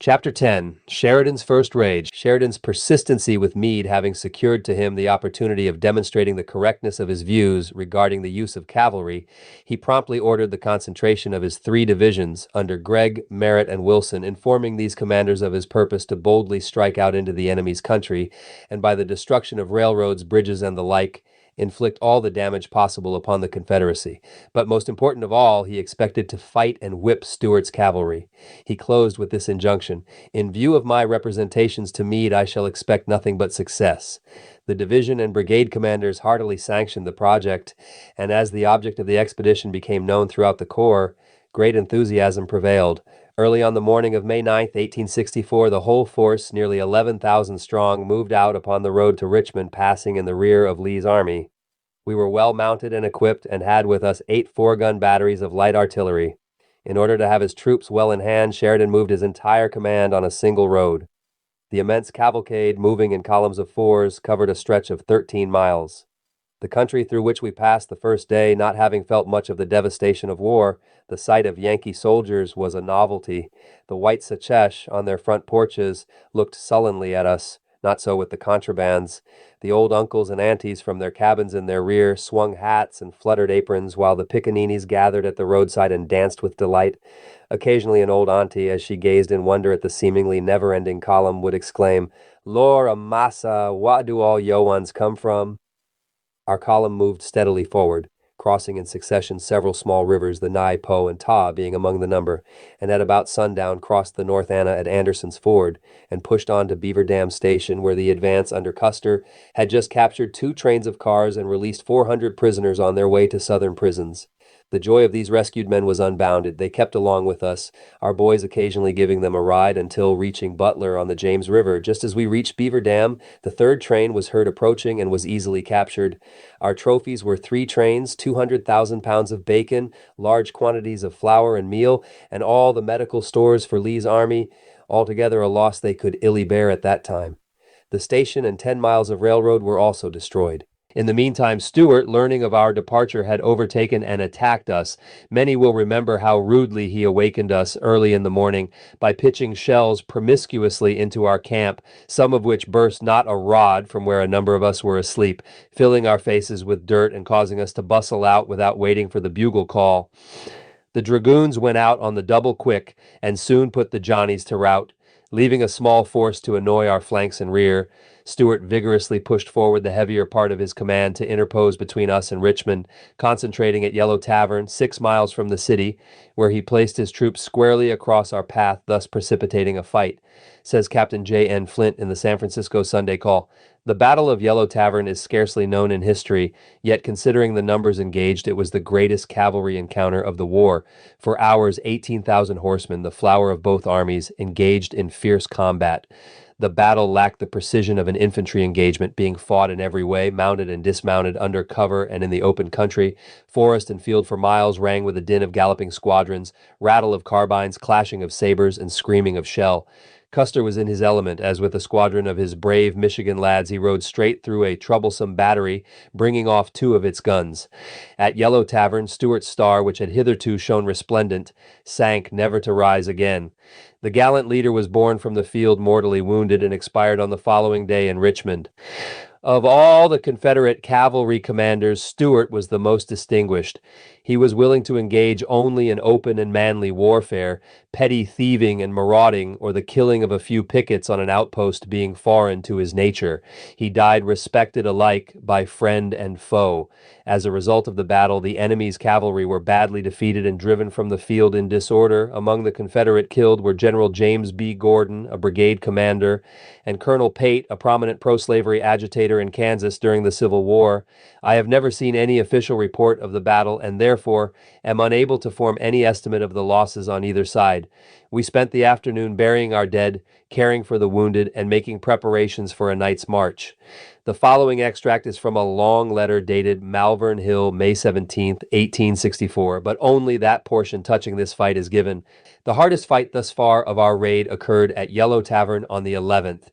Chapter 10, Sheridan's First Rage. Sheridan's persistency with Meade having secured to him the opportunity of demonstrating the correctness of his views regarding the use of cavalry, he promptly ordered the concentration of his 3 divisions under Gregg, Merritt, and Wilson, informing these commanders of his purpose to boldly strike out into the enemy's country, and by the destruction of railroads, bridges, and the like, inflict all the damage possible upon the Confederacy. But most important of all, he expected to fight and whip Stuart's cavalry. He closed with this injunction: "In view of my representations to Meade, I shall expect nothing but success." The division and brigade commanders heartily sanctioned the project, and as the object of the expedition became known throughout the corps, great enthusiasm prevailed. Early on the morning of May 9, 1864, the whole force, nearly 11,000 strong, moved out upon the road to Richmond, passing in the rear of Lee's army. We were well mounted and equipped, and had with us 8 4-gun batteries of light artillery. In order to have his troops well in hand, Sheridan moved his entire command on a single road. The immense cavalcade, moving in columns of 4s, covered a stretch of 13 miles. The country through which we passed the first day, not having felt much of the devastation of war, the sight of Yankee soldiers was a novelty. The white Secesh on their front porches looked sullenly at us. Not so with the contrabands. The old uncles and aunties from their cabins in their rear swung hats and fluttered aprons, while the pickaninnies gathered at the roadside and danced with delight. Occasionally an old auntie, as she gazed in wonder at the seemingly never-ending column, would exclaim, "Lor' a massa, wha do all yo' ones come from?" Our column moved steadily forward, crossing in succession several small rivers, the Nye, Po, and Ta being among the number, and at about sundown crossed the North Anna at Anderson's Ford, and pushed on to Beaver Dam Station, where the advance under Custer had just captured 2 trains of cars and released 400 prisoners on their way to Southern prisons. The joy of these rescued men was unbounded. They kept along with us, our boys occasionally giving them a ride, until reaching Butler on the James River. Just as we reached Beaver Dam, the 3rd train was heard approaching and was easily captured. Our trophies were 3 trains, 200,000 pounds of bacon, large quantities of flour and meal, and all the medical stores for Lee's army, altogether a loss they could illy bear at that time. The station and 10 miles of railroad were also destroyed. In the meantime, Stuart, learning of our departure, had overtaken and attacked us. Many will remember how rudely he awakened us early in the morning by pitching shells promiscuously into our camp, some of which burst not a rod from where a number of us were asleep, filling our faces with dirt and causing us to bustle out without waiting for the bugle call. The Dragoons went out on the double quick and soon put the Johnnies to rout. Leaving a small force to annoy our flanks and rear, Stuart vigorously pushed forward the heavier part of his command to interpose between us and Richmond, concentrating at Yellow Tavern, 6 miles from the city, where he placed his troops squarely across our path, thus precipitating a fight. Says Captain J. N. Flint in the San Francisco Sunday Call, "The Battle of Yellow Tavern is scarcely known in history, yet considering the numbers engaged, it was the greatest cavalry encounter of the war. For hours, 18,000 horsemen, the flower of both armies, engaged in fierce combat. The battle lacked the precision of an infantry engagement, being fought in every way, mounted and dismounted, under cover and in the open country. Forest and field for miles rang with the din of galloping squadrons, rattle of carbines, clashing of sabers, and screaming of shell. Custer was in his element, as with a squadron of his brave Michigan lads he rode straight through a troublesome battery, bringing off 2 of its guns. At Yellow Tavern, Stuart's star, which had hitherto shone resplendent, sank never to rise again. The gallant leader was borne from the field mortally wounded and expired on the following day in Richmond. Of all the Confederate cavalry commanders, Stuart was the most distinguished. He was willing to engage only in open and manly warfare, petty thieving and marauding, or the killing of a few pickets on an outpost being foreign to his nature. He died respected alike by friend and foe. As a result of the battle, the enemy's cavalry were badly defeated and driven from the field in disorder. Among the Confederate killed were General James B. Gordon, a brigade commander, and Colonel Pate, a prominent pro-slavery agitator in Kansas during the Civil War. I have never seen any official report of the battle, and therefore am unable to form any estimate of the losses on either side. We spent the afternoon burying our dead, caring for the wounded, and making preparations for a night's march. The following extract is from a long letter dated Malvern Hill, May 17th, 1864, but only that portion touching this fight is given. The hardest fight thus far of our raid occurred at Yellow Tavern on the 11th.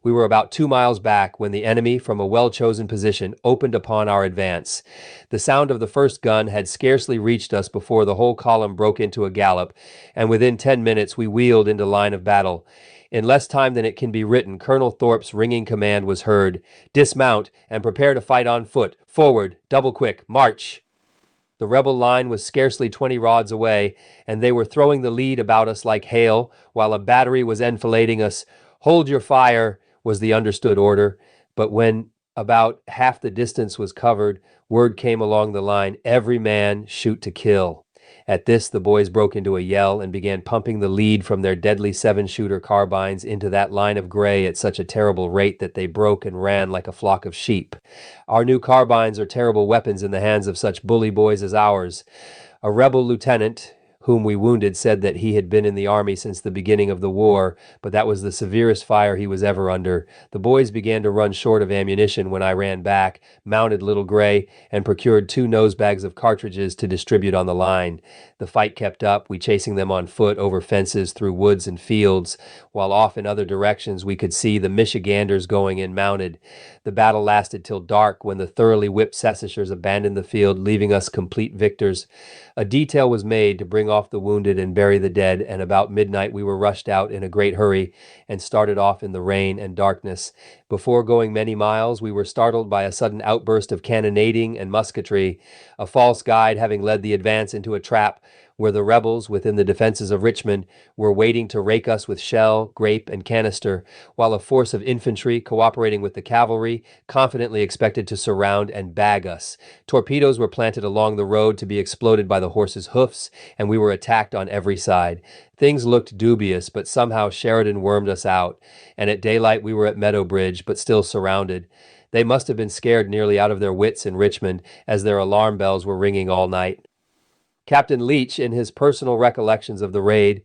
We were about 2 miles back when the enemy, from a well-chosen position, opened upon our advance. The sound of the first gun had scarcely reached us before the whole column broke into a gallop, and within 10 minutes we wheeled into line of battle. In less time than it can be written, Colonel Thorpe's ringing command was heard: "Dismount and prepare to fight on foot. Forward, double quick, march!" The rebel line was scarcely 20 rods away, and they were throwing the lead about us like hail, while a battery was enfilading us. "Hold your fire," was the understood order, but when about half the distance was covered, word came along the line, "Every man shoot to kill." At this, the boys broke into a yell and began pumping the lead from their deadly 7-shooter carbines into that line of gray at such a terrible rate that they broke and ran like a flock of sheep. Our new carbines are terrible weapons in the hands of such bully boys as ours. A rebel lieutenant, whom we wounded, said that he had been in the army since the beginning of the war, but that was the severest fire he was ever under. The boys began to run short of ammunition when I ran back, mounted Little Gray, and procured 2 nosebags of cartridges to distribute on the line. The fight kept up, we chasing them on foot over fences, through woods and fields, while off in other directions we could see the Michiganders going in mounted. The battle lasted till dark, when the thoroughly whipped Secessionists abandoned the field, leaving us complete victors. A detail was made to bring off the wounded and bury the dead, and about midnight we were rushed out in a great hurry and started off in the rain and darkness. Before going many miles, we were startled by a sudden outburst of cannonading and musketry, a false guide having led the advance into a trap where the rebels, within the defenses of Richmond, were waiting to rake us with shell, grape, and canister, while a force of infantry, cooperating with the cavalry, confidently expected to surround and bag us. Torpedoes were planted along the road to be exploded by the horses' hoofs, and we were attacked on every side. Things looked dubious, but somehow Sheridan wormed us out, and at daylight we were at Meadow Bridge, but still surrounded. They must have been scared nearly out of their wits in Richmond, as their alarm bells were ringing all night. Captain Leach, in his personal recollections of the raid,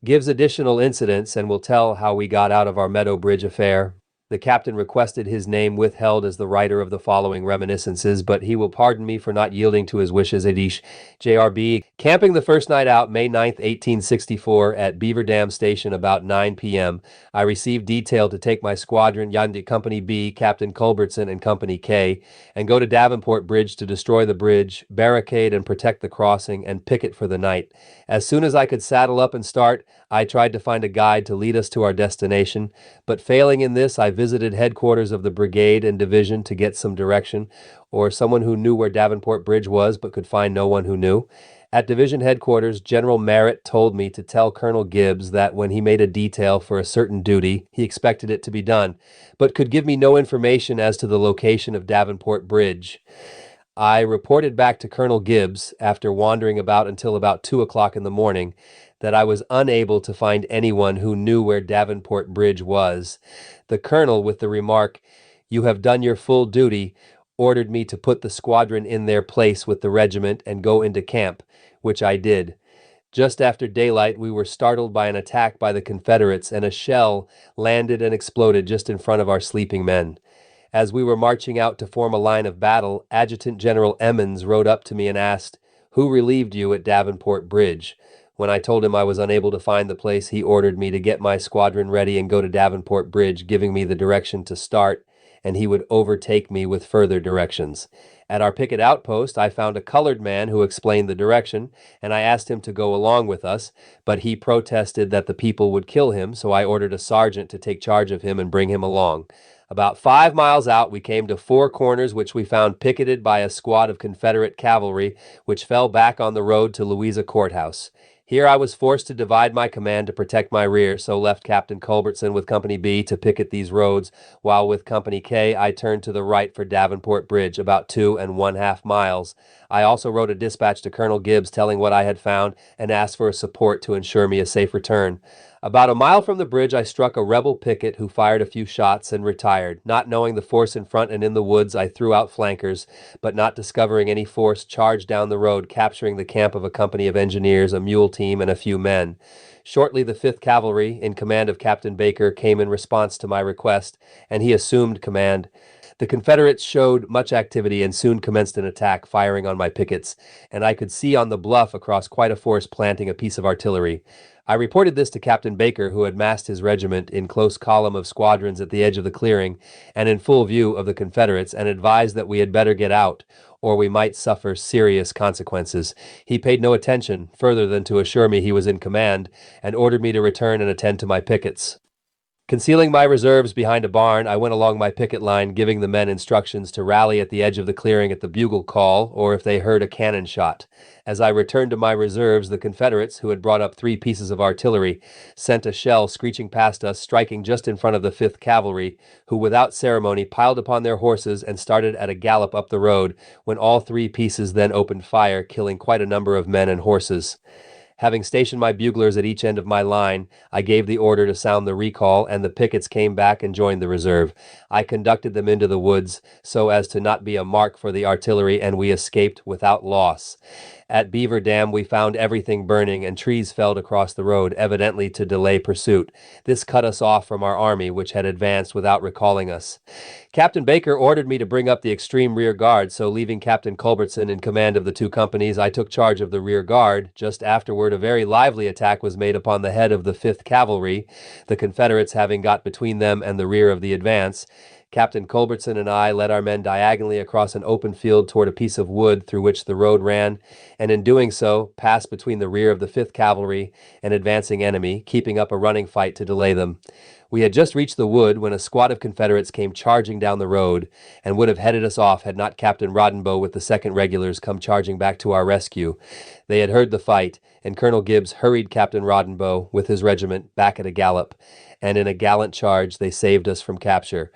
gives additional incidents and will tell how we got out of our Meadow Bridge affair. The captain requested his name withheld as the writer of the following reminiscences, but he will pardon me for not yielding to his wishes. Adish, J.R.B. Camping the first night out, May 9th, 1864, at Beaver Dam Station about 9 p.m., I received detail to take my squadron, Yandi Company B, Captain Culbertson, and Company K, and go to Davenport Bridge to destroy the bridge, barricade and protect the crossing, and picket for the night. As soon as I could saddle up and start, I tried to find a guide to lead us to our destination, but failing in this, I visited headquarters of the brigade and division to get some direction, or someone who knew where Davenport Bridge was but could find no one who knew. At division headquarters, General Merritt told me to tell Colonel Gibbs that when he made a detail for a certain duty, he expected it to be done, but could give me no information as to the location of Davenport Bridge. I reported back to Colonel Gibbs, after wandering about until about 2 o'clock in the morning, that I was unable to find anyone who knew where Davenport Bridge was. The colonel, with the remark, "You have done your full duty," ordered me to put the squadron in their place with the regiment and go into camp, which I did. Just after daylight, we were startled by an attack by the Confederates, and a shell landed and exploded just in front of our sleeping men. As we were marching out to form a line of battle, Adjutant General Emmons rode up to me and asked, "Who relieved you at Davenport Bridge?" When I told him I was unable to find the place, he ordered me to get my squadron ready and go to Davenport Bridge, giving me the direction to start, and he would overtake me with further directions. At our picket outpost, I found a colored man who explained the direction, and I asked him to go along with us, but he protested that the people would kill him, so I ordered a sergeant to take charge of him and bring him along. About 5 miles out, we came to Four Corners, which we found picketed by a squad of Confederate cavalry, which fell back on the road to Louisa Courthouse. Here I was forced to divide my command to protect my rear, so left Captain Culbertson with Company B to picket these roads, while with Company K I turned to the right for Davenport Bridge, about 2½ miles. I also wrote a dispatch to Colonel Gibbs telling what I had found and asked for a support to ensure me a safe return. About a mile from the bridge, I struck a rebel picket who fired a few shots and retired. Not knowing the force in front and in the woods, I threw out flankers, but not discovering any force, charged down the road, capturing the camp of a company of engineers, a mule team, and a few men. Shortly, the 5th Cavalry, in command of Captain Baker, came in response to my request, and he assumed command. The Confederates showed much activity and soon commenced an attack, firing on my pickets, and I could see on the bluff across quite a force planting a piece of artillery. I reported this to Captain Baker, who had massed his regiment in close column of squadrons at the edge of the clearing and in full view of the Confederates, and advised that we had better get out, or we might suffer serious consequences. He paid no attention further than to assure me he was in command, and ordered me to return and attend to my pickets. Concealing my reserves behind a barn, I went along my picket line, giving the men instructions to rally at the edge of the clearing at the bugle call, or if they heard a cannon shot. As I returned to my reserves, the Confederates, who had brought up 3 pieces of artillery, sent a shell screeching past us, striking just in front of the 5th Cavalry, who without ceremony piled upon their horses and started at a gallop up the road, when all 3 pieces then opened fire, killing quite a number of men and horses. Having stationed my buglers at each end of my line, I gave the order to sound the recall, and the pickets came back and joined the reserve. I conducted them into the woods so as to not be a mark for the artillery, and we escaped without loss. At Beaver Dam, we found everything burning and trees felled across the road, evidently to delay pursuit. This cut us off from our army, which had advanced without recalling us. Captain Baker ordered me to bring up the extreme rear guard, so leaving Captain Culbertson in command of the 2 companies, I took charge of the rear guard. Just afterward, a very lively attack was made upon the head of the 5th Cavalry, the Confederates having got between them and the rear of the advance. Captain Culbertson and I led our men diagonally across an open field toward a piece of wood through which the road ran, and in doing so, passed between the rear of the 5th Cavalry and advancing enemy, keeping up a running fight to delay them. We had just reached the wood when a squad of Confederates came charging down the road, and would have headed us off had not Captain Roddenbow with the 2nd Regulars come charging back to our rescue. They had heard the fight, and Colonel Gibbs hurried Captain Roddenbow with his regiment back at a gallop, and in a gallant charge they saved us from capture.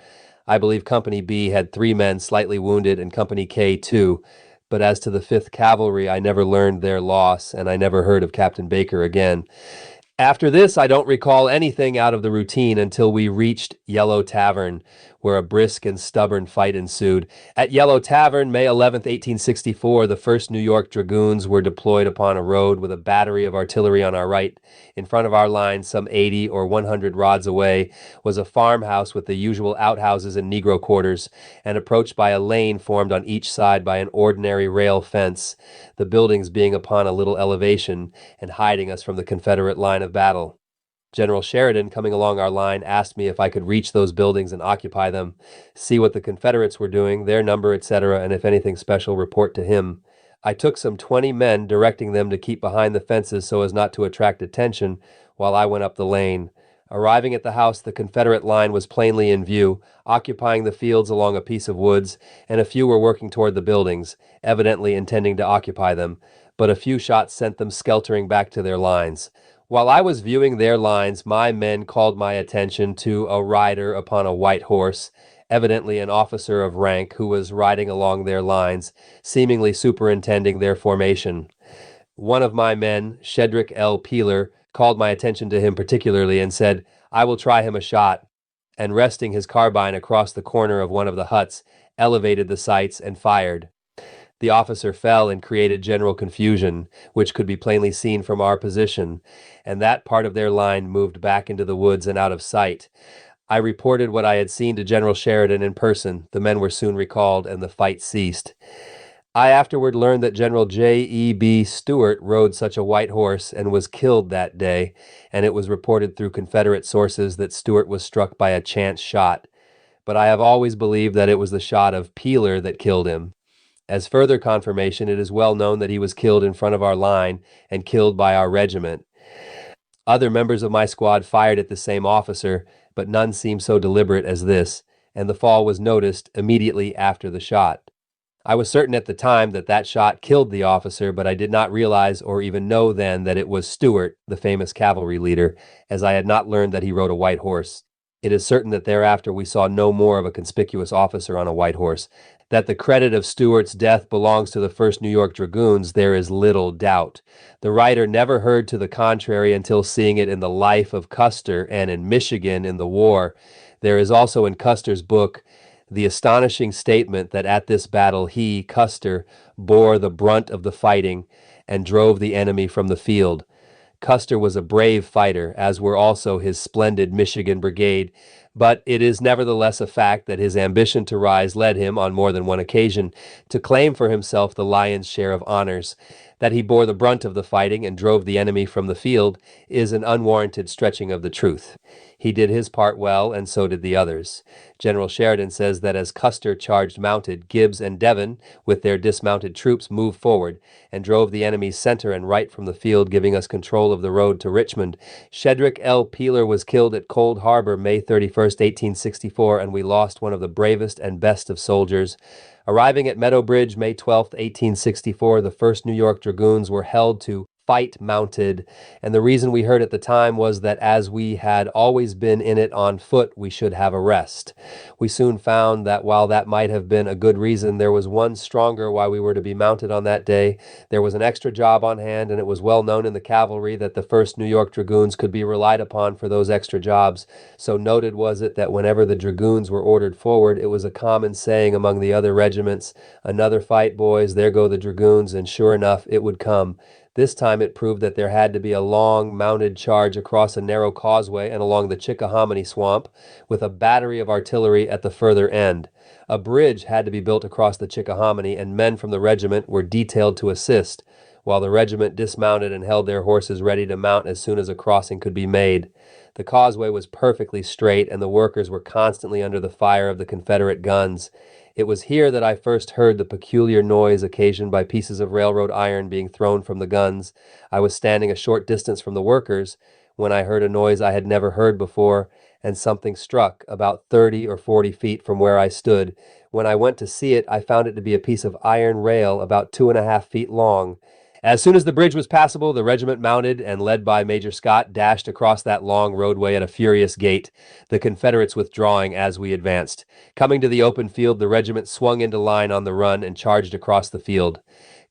I believe Company B had 3 men slightly wounded and Company K 2, but as to the 5th Cavalry, I never learned their loss, and I never heard of Captain Baker again. After this, I don't recall anything out of the routine until we reached Yellow Tavern, where a brisk and stubborn fight ensued. At Yellow Tavern, May 11th, 1864, the 1st New York Dragoons were deployed upon a road with a battery of artillery on our right. In front of our lines, some 80 or 100 rods away, was a farmhouse with the usual outhouses and Negro quarters, and approached by a lane formed on each side by an ordinary rail fence, the buildings being upon a little elevation and hiding us from the Confederate line of battle. General Sheridan, coming along our line, asked me if I could reach those buildings and occupy them, see what the Confederates were doing, their number, etc., and if anything special, report to him. I took some 20 men, directing them to keep behind the fences so as not to attract attention, while I went up the lane. Arriving at the house, the Confederate line was plainly in view, occupying the fields along a piece of woods, and a few were working toward the buildings, evidently intending to occupy them, but a few shots sent them skeltering back to their lines. While I was viewing their lines, my men called my attention to a rider upon a white horse, evidently an officer of rank who was riding along their lines, seemingly superintending their formation. One of my men, Shedrick L. Peeler, called my attention to him particularly and said, "I will try him a shot," and resting his carbine across the corner of one of the huts, elevated the sights and fired. The officer fell and created general confusion, which could be plainly seen from our position, and that part of their line moved back into the woods and out of sight. I reported what I had seen to General Sheridan in person. The men were soon recalled, and the fight ceased. I afterward learned that General J.E.B. Stuart rode such a white horse and was killed that day, and it was reported through Confederate sources that Stuart was struck by a chance shot. But I have always believed that it was the shot of Peeler that killed him. As further confirmation, it is well known that he was killed in front of our line and killed by our regiment. Other members of my squad fired at the same officer, but none seemed so deliberate as this, and the fall was noticed immediately after the shot. I was certain at the time that that shot killed the officer, but I did not realize or even know then that it was Stuart, the famous cavalry leader, as I had not learned that he rode a white horse. It is certain that thereafter we saw no more of a conspicuous officer on a white horse. That the credit of Stuart's death belongs to the 1st New York Dragoons, there is little doubt. The writer never heard to the contrary until seeing it in the life of Custer and in Michigan in the war. There is also in Custer's book the astonishing statement that at this battle he, Custer, bore the brunt of the fighting and drove the enemy from the field. Custer was a brave fighter, as were also his splendid Michigan Brigade, but it is nevertheless a fact that his ambition to rise led him, on more than one occasion, to claim for himself the lion's share of honors. That he bore the brunt of the fighting and drove the enemy from the field is an unwarranted stretching of the truth. He did his part well, and so did the others. General Sheridan says that as Custer charged mounted, Gibbs and Devon, with their dismounted troops, moved forward and drove the enemy's center and right from the field, giving us control of the road to Richmond. Shedrick L. Peeler was killed at Cold Harbor, May 31st, 1864, and we lost one of the bravest and best of soldiers. Arriving at Meadow Bridge, May 12, 1864, the 1st New York Dragoons were held to fight mounted, and the reason we heard at the time was that as we had always been in it on foot, we should have a rest. We soon found that while that might have been a good reason, there was one stronger why we were to be mounted on that day. There was an extra job on hand, and it was well known in the cavalry that the 1st New York Dragoons could be relied upon for those extra jobs. So noted was it that whenever the Dragoons were ordered forward, it was a common saying among the other regiments, "Another fight, boys, there go the Dragoons," and sure enough, it would come. This time it proved that there had to be a long, mounted charge across a narrow causeway and along the Chickahominy swamp, with a battery of artillery at the further end. A bridge had to be built across the Chickahominy, and men from the regiment were detailed to assist, while the regiment dismounted and held their horses ready to mount as soon as a crossing could be made. The causeway was perfectly straight, and the workers were constantly under the fire of the Confederate guns. It was here that I first heard the peculiar noise occasioned by pieces of railroad iron being thrown from the guns. I was standing a short distance from the workers when I heard a noise I had never heard before, and something struck about 30 or 40 feet from where I stood. When I went to see it, I found it to be a piece of iron rail about 2.5 feet long. As soon as the bridge was passable, the regiment mounted and, led by Major Scott, dashed across that long roadway at a furious gait, the Confederates withdrawing as we advanced. Coming to the open field, the regiment swung into line on the run and charged across the field.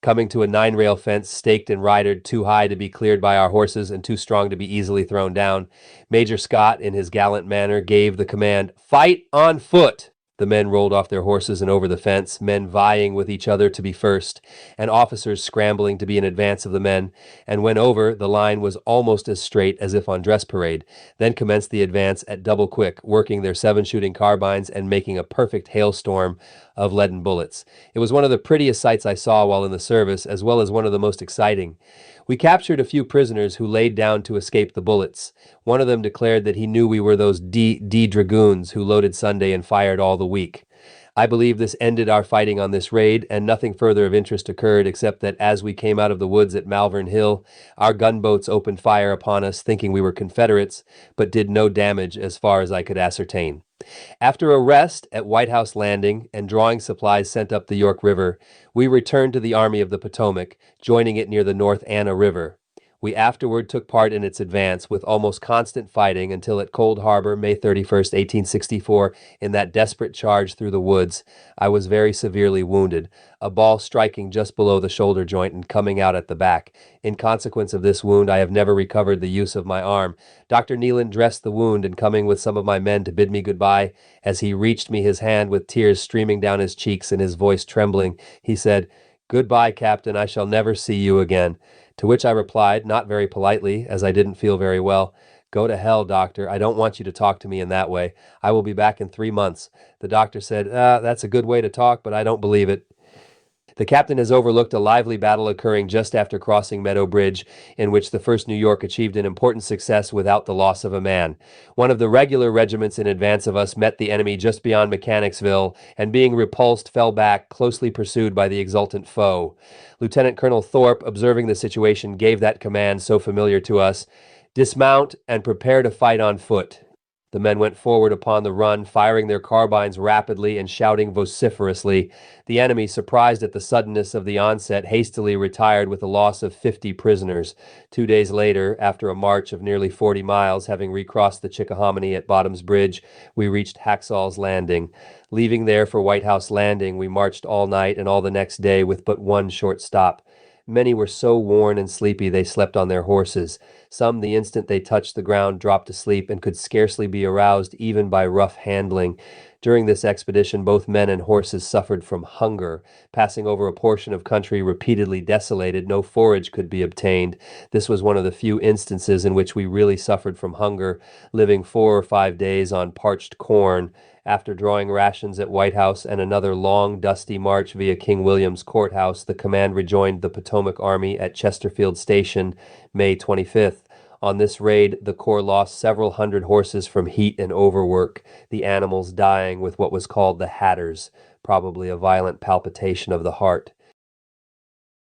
Coming to a 9-rail fence staked and ridered, too high to be cleared by our horses and too strong to be easily thrown down, Major Scott, in his gallant manner, gave the command, "Fight on foot!" The men rolled off their horses and over the fence, men vying with each other to be first, and officers scrambling to be in advance of the men, and when over, the line was almost as straight as if on dress parade. Then commenced the advance at double quick, working their 7-shooting carbines and making a perfect hailstorm of leaden bullets. It was one of the prettiest sights I saw while in the service, as well as one of the most exciting. We captured a few prisoners who laid down to escape the bullets. One of them declared that he knew we were those D Dragoons who loaded Sunday and fired all the week. I believe this ended our fighting on this raid, and nothing further of interest occurred except that as we came out of the woods at Malvern Hill, our gunboats opened fire upon us thinking we were Confederates, but did no damage as far as I could ascertain. After a rest at White House Landing and drawing supplies sent up the York River, we returned to the Army of the Potomac, joining it near the North Anna River. We afterward took part in its advance with almost constant fighting until at Cold Harbor, May 31st, 1864, in that desperate charge through the woods, I was very severely wounded, a ball striking just below the shoulder joint and coming out at the back. In consequence of this wound, I have never recovered the use of my arm. Dr. Nealon dressed the wound, and coming with some of my men to bid me goodbye, as he reached me his hand with tears streaming down his cheeks and his voice trembling, he said, "Goodbye, Captain, I shall never see you again." To which I replied, not very politely, as I didn't feel very well, "Go to hell, doctor. I don't want you to talk to me in that way. I will be back in 3 months." The doctor said, "That's a good way to talk, but I don't believe it." The captain has overlooked a lively battle occurring just after crossing Meadow Bridge, in which the 1st New York achieved an important success without the loss of a man. One of the regular regiments in advance of us met the enemy just beyond Mechanicsville, and being repulsed, fell back, closely pursued by the exultant foe. Lieutenant Colonel Thorpe, observing the situation, gave that command so familiar to us, "Dismount and prepare to fight on foot." The men went forward upon the run, firing their carbines rapidly and shouting vociferously. The enemy, surprised at the suddenness of the onset, hastily retired with a loss of 50 prisoners. 2 days later, after a march of nearly 40 miles, having recrossed the Chickahominy at Bottom's Bridge, we reached Haxall's Landing. Leaving there for White House Landing, we marched all night and all the next day with but one short stop. Many were so worn and sleepy they slept on their horses. Some, the instant they touched the ground, dropped asleep and could scarcely be aroused even by rough handling. During this expedition, both men and horses suffered from hunger. Passing over a portion of country repeatedly desolated, no forage could be obtained. This was one of the few instances in which we really suffered from hunger, living 4 or 5 days on parched corn. After drawing rations at White House and another long, dusty march via King William's Courthouse, the command rejoined the Potomac Army at Chesterfield Station, May 25th. On this raid, the Corps lost several hundred horses from heat and overwork, the animals dying with what was called the hatters, probably a violent palpitation of the heart.